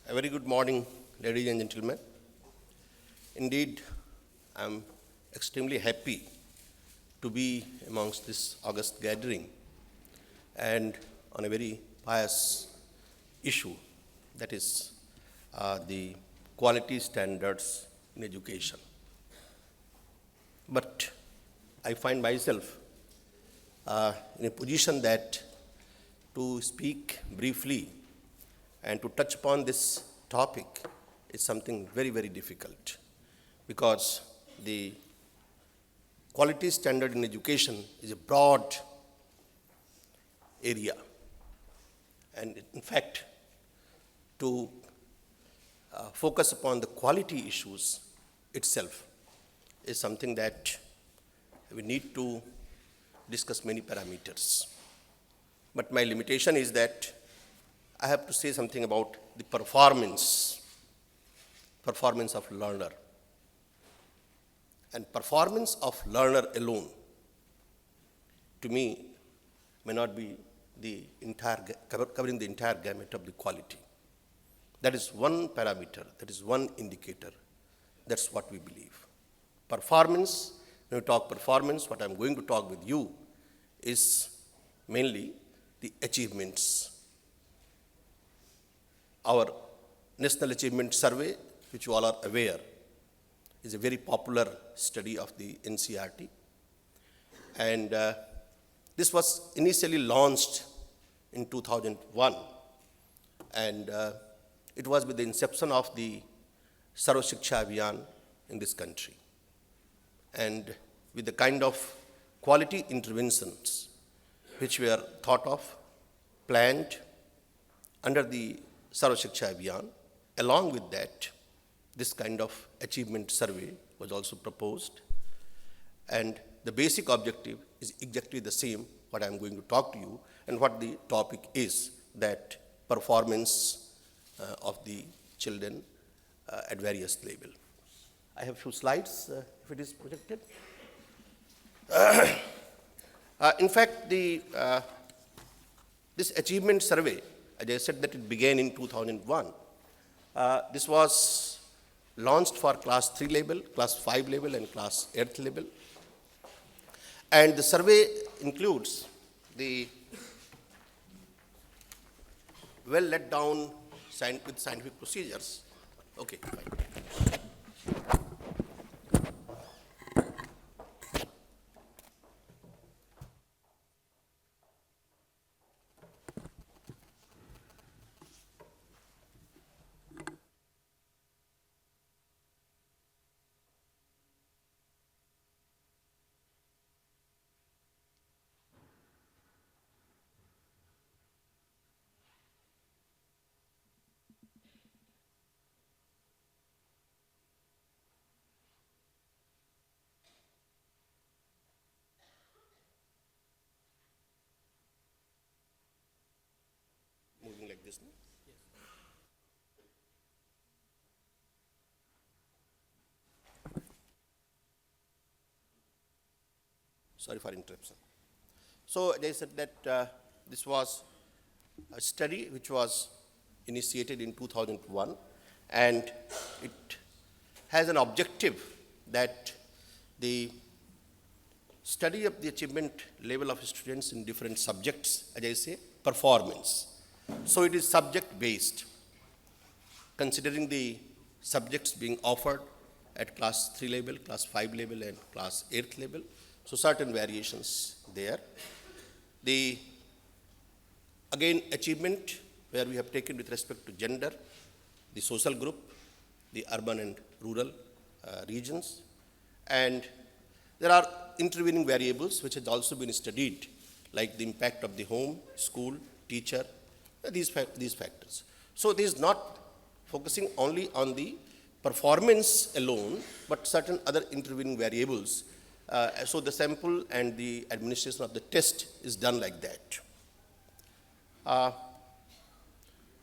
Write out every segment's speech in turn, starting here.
A very good morning, ladies and gentlemen. Indeed, I am extremely happy to be amongst this august gathering and on a very pious issue, that is the quality standards in education. But I find myself in a position that to speak briefly and to touch upon this topic is something very, very difficult, because the quality standard in education is a broad area. And in fact, to focus upon the quality issues itself is something that we need to discuss many parameters. But my limitation is that I have to say something about the performance of learner. And performance of learner alone, to me, may not be the covering the entire gamut of the quality. That is one parameter, that is one indicator. That's what we believe. Performance, when we talk performance, what I'm going to talk with you is mainly the achievements. Our National Achievement Survey, which you all are aware, is a very popular study of the NCERT. And this was initially launched in 2001. And it was with the inception of the Sarva Shiksha Abhiyan in this country. And with the kind of quality interventions which were thought of, planned under the Sarva Shiksha Abhiyan, along with that, this kind of achievement survey was also proposed. And the basic objective is exactly the same, what I'm going to talk to you, and what the topic is, that performance of the children at various level. I have few slides, if it is projected. In fact, this achievement survey, as I said, that it began in 2001. This was launched for class 3 level, class 5 level, and class 8th level. And the survey includes the well let down with scientific procedures. Okay, fine. Moving like this, no? Yes. Sorry for interruption. So they said that this was a study which was initiated in 2001, and it has an objective that the study of the achievement level of students in different subjects, as I say, performance. So it is subject-based, considering the subjects being offered at class 3 level, class 5 level, and class 8th level. So certain variations there. The, again, achievement, where we have taken with respect to gender, the social group, the urban and rural regions. And there are intervening variables which has also been studied, like the impact of the home, school, teacher, these factors. So this is not focusing only on the performance alone, but certain other intervening variables. So the sample and the administration of the test is done like that.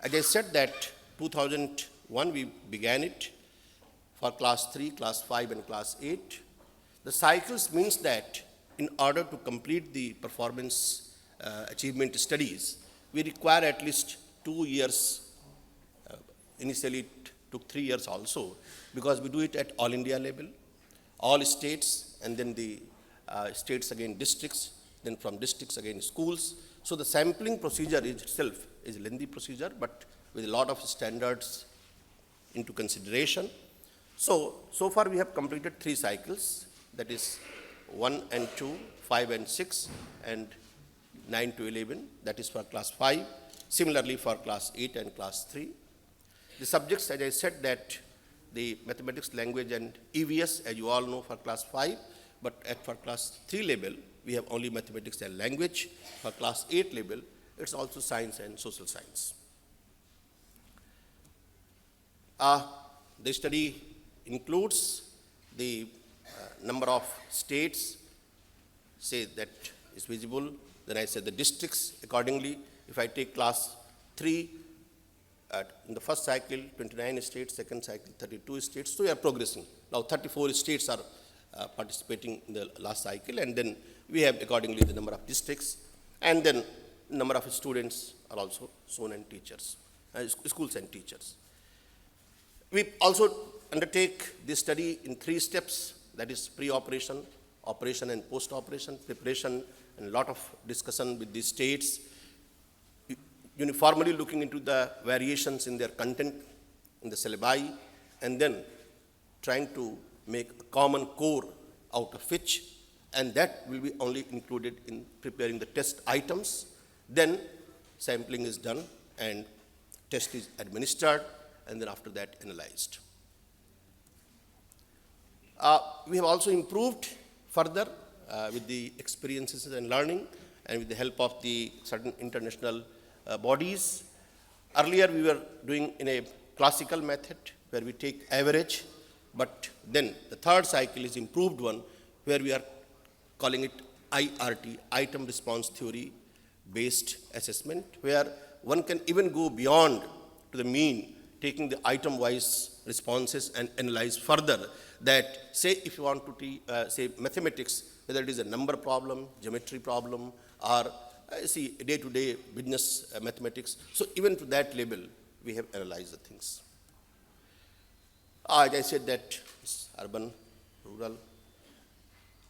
As I said that 2001 we began it for class 3, class 5, and class 8. The cycles means that in order to complete the performance achievement studies, we require at least 2 years initially it took 3 years also, because we do it at all India level, all states, and then the states again districts, then from districts again schools. So the sampling procedure itself is a lengthy procedure, but with a lot of standards into consideration. So far we have completed 3 cycles, that is 1 and 2, 5 and 6, and 9 to 11, that is for class 5. Similarly for class 8 and class 3. The subjects, as I said, that the mathematics, language, and EVS, as you all know, for class 5, but for class 3 level, we have only mathematics and language. For class 8 level, it's also science and social science. The study includes the number of states, say that is visible. Then I said the districts accordingly. If I take class 3, in the first cycle, 29 states, second cycle, 32 states. So we are progressing. Now 34 states are participating in the last cycle, and then we have accordingly the number of districts, and then number of students are also shown, and teachers, schools and teachers. We also undertake this study in 3 steps, that is pre-operation, operation and post-operation, preparation, and a lot of discussion with the states, uniformly looking into the variations in their content, in the syllabi, and then trying to make a common core out of which, and that will be only included in preparing the test items. Then sampling is done and test is administered, and then after that analyzed. We have also improved further with the experiences and learning, and with the help of the certain international bodies. Earlier we were doing in a classical method where we take average, but then the third cycle is improved one where we are calling it IRT, item response theory based assessment, where one can even go beyond to the mean, taking the item wise responses and analyze further. That say if you want to say mathematics, whether it is a number problem, geometry problem, or see day-to-day business mathematics. So even to that level, we have analyzed the things. As I said that it's urban, rural,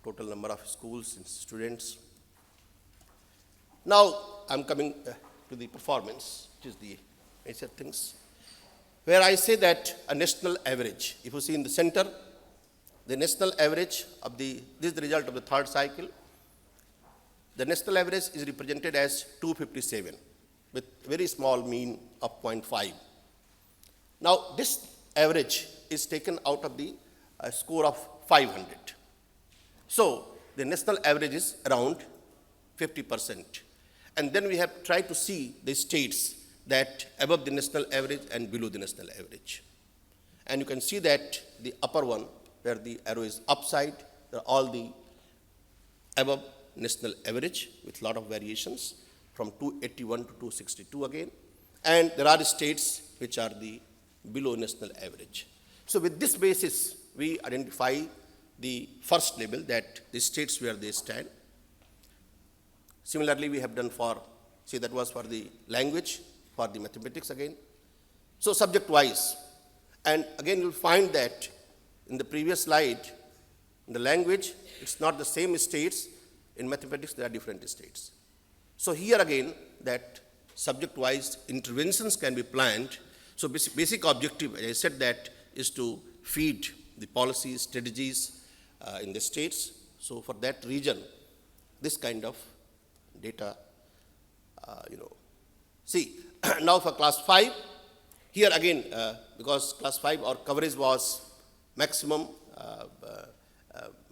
total number of schools and students. Now I'm coming to the performance, which is the major things, where I say that a national average, if you see in the center, the national average of this is the result of the third cycle. The national average is represented as 257 with very small mean of 0.5. Now this average is taken out of the score of 500. So the national average is around 50%. And then we have tried to see the states that above the national average and below the national average. And you can see that the upper one, where the arrow is upside, are all the above national average with lot of variations from 281 to 262 again. And there are states which are the below national average. So with this basis, we identify the first label, that the states where they stand. Similarly, we have done for, see that was for the language, for the mathematics again. So subject wise, and again you'll find that in the previous slide, in the language, it's not the same states. In mathematics, there are different states. So here again, that subject-wise interventions can be planned. So basic objective, as I said, that is to feed the policies, strategies in the states. So for that region, this kind of data, See, now for class 5, here again, because class 5 our coverage was maximum,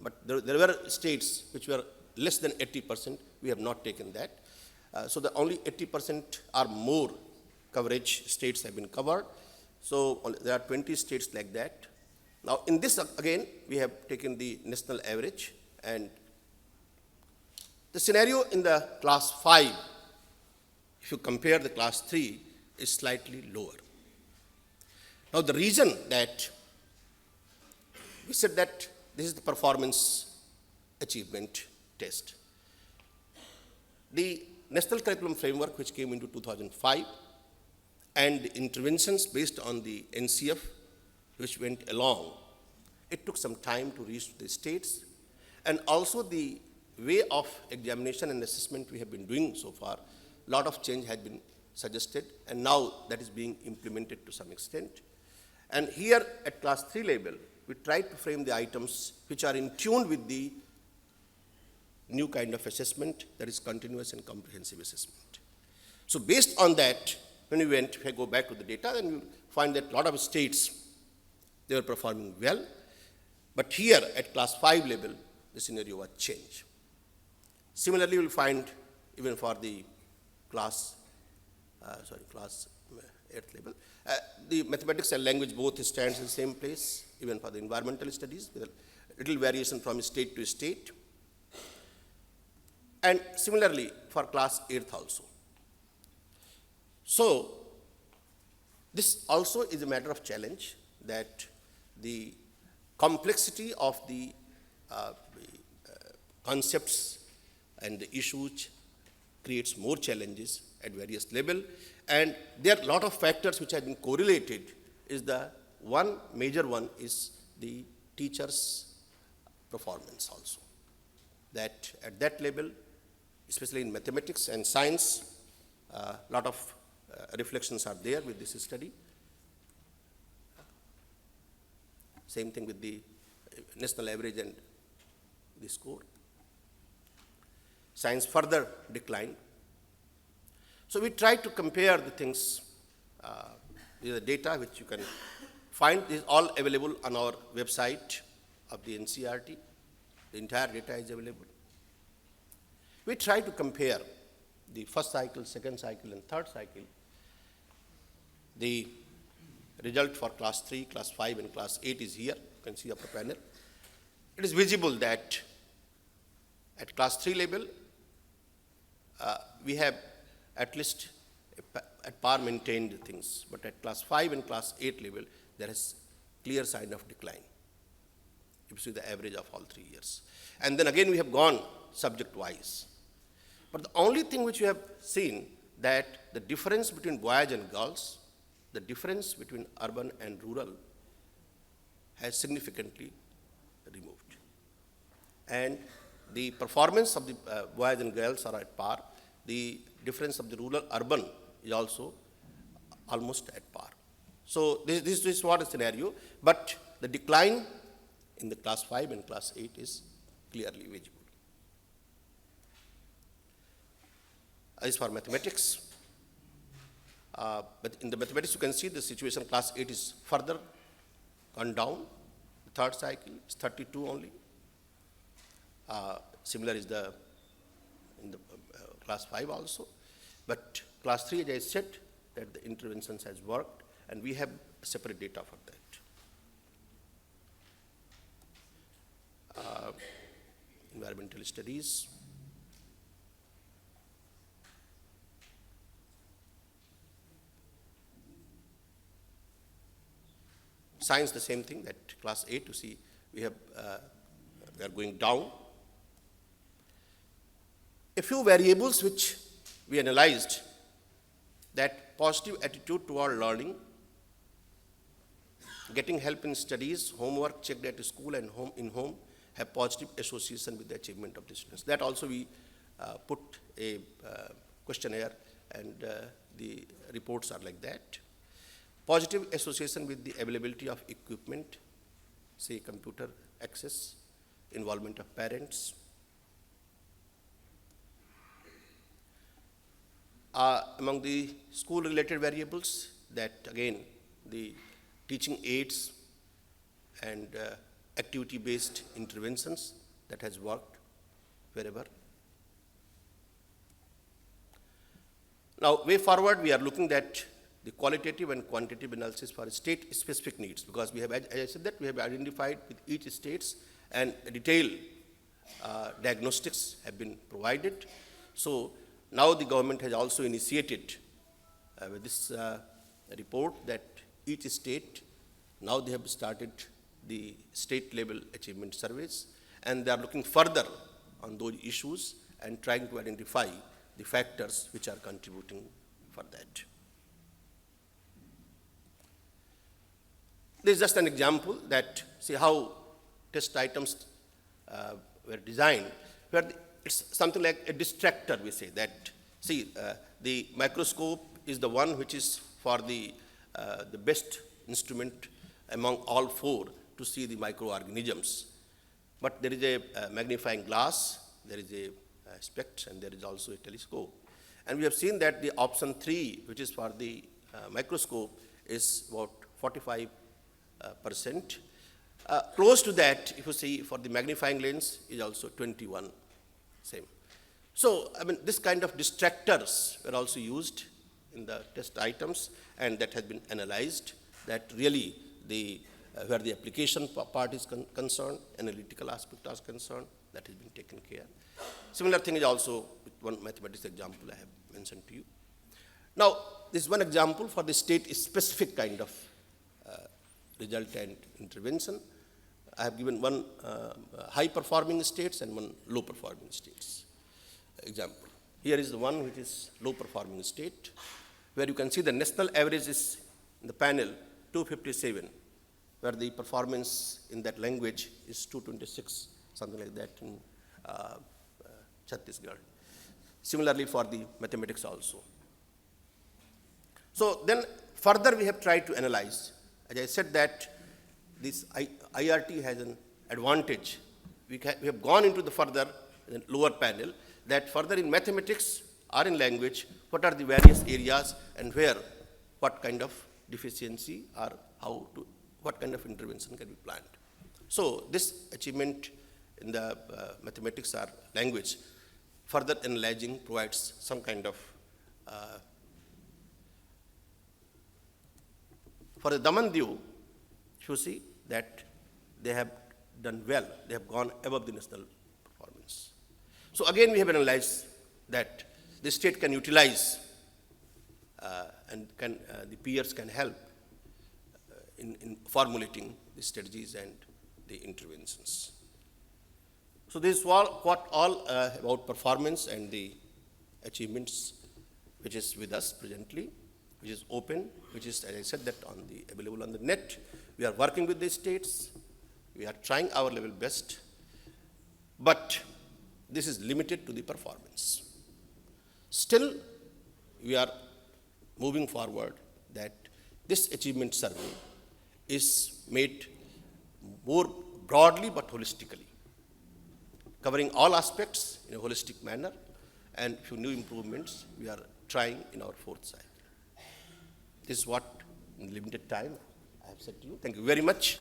but there were states which were less than 80%, we have not taken that. So the only 80% or more coverage states have been covered. So there are 20 states like that. Now in this again, we have taken the national average, and the scenario in the class 5, if you compare the class 3, is slightly lower. Now the reason that we said that this is the performance achievement test. The National Curriculum Framework, which came into 2005, and the interventions based on the NCF which went along. It took some time to reach the states, and also the way of examination and assessment we have been doing so far, a lot of change had been suggested, and now that is being implemented to some extent. And here at class 3 level, we try to frame the items which are in tune with the new kind of assessment, that is continuous and comprehensive assessment. So based on that, when we went, if I go back to the data, then you find that a lot of states, they were performing well. But here at class 5 level, the scenario was changed. Similarly, you will find even for the class 8th level, the mathematics and language both stands in the same place, even for the environmental studies, with a little variation from state to state. And similarly for class 8th also. So this also is a matter of challenge, that the complexity of the concepts and the issues creates more challenges at various levels. And there are a lot of factors which have been correlated. Is the one major one is the teacher's performance also. That at that level, especially in mathematics and science, a lot of reflections are there with this study. Same thing with the national average and the score. Science further declined. So we try to compare the things. These are data which you can find. This is all available on our website of the NCERT. The entire data is available. We try to compare the first cycle, second cycle, and third cycle. The result for class 3, class 5, and class 8 is here. You can see upper panel. It is visible that at class 3 level, we have at least at par maintained things, but at class 5 and class 8 level, there is clear sign of decline. You see the average of all 3 years. And then again, we have gone subject-wise. But the only thing which we have seen, that the difference between boys and girls, the difference between urban and rural has significantly removed. And the performance of the boys and girls are at par. The difference of the rural-urban is also almost at par. So this is what is the scenario, but the decline in the class 5 and class 8 is clearly visible. As for mathematics, but in the mathematics you can see the situation class 8 is further gone down. The third cycle is 32 only. Similar is the in the class 5 also. But class 3, as I said, that the interventions has worked, and we have separate data for that. Environmental studies. Science, the same thing, that class 8, you see, we are going down. A few variables which we analyzed, that positive attitude toward learning, getting help in studies, homework checked at school and home have positive association with the achievement of the students. That also we put a questionnaire, and the reports are like that. Positive association with the availability of equipment, say computer access, involvement of parents. Among the school-related variables, that again, the teaching aids and activity-based interventions, that has worked wherever. Now, way forward, we are looking at the qualitative and quantitative analysis for state-specific needs, because we have, as I said, that we have identified with each states, and detailed diagnostics have been provided. So now the government has also initiated with this report that each state, now they have started the state-level achievement surveys, and they are looking further on those issues and trying to identify the factors which are contributing for that. This is just an example that see how test items were designed, where it's something like a distractor, we say that. See, the microscope is the one which is for the best instrument among all four to see the microorganisms. But there is a magnifying glass, there is a spect, and there is also a telescope. And we have seen that the option 3, which is for the microscope, is about 45%. Close to that, if you see for the magnifying lens, is also 21, same. So, I mean, this kind of distractors were also used in the test items, and that has been analyzed, that really the where the application part is concerned, analytical aspect is concerned, that has been taken care. Similar thing is also with one mathematics example I have mentioned to you. Now, this is one example for the state-specific kind of result and intervention. I have given one high-performing states and one low-performing states example. Here is the one which is low-performing state, where you can see the national average is in the panel 257, where the performance in that language is 226, something like that in Chhattisgarh. Similarly for the mathematics also. So then further we have tried to analyze. As I said that this IRT has an advantage. We have gone into the further lower panel that further in mathematics or in language, what are the various areas and where, what kind of deficiency or what kind of intervention can be planned. So this achievement in the mathematics or language, further analyzing provides some kind of, for the Damandiu, you see that they have done well, they have gone above the national performance. So again we have analyzed that the state can utilize and the peers can help in formulating the strategies and the interventions. So this is what all about performance and the achievements which is with us presently, which is open, which is, as I said, that available on the net. We are working with the states. We are trying our level best, but this is limited to the performance. Still, we are moving forward that this achievement survey is made more broadly but holistically, covering all aspects in a holistic manner, and few new improvements we are trying in our fourth cycle. This is what, in limited time, I have said to you. Thank you very much.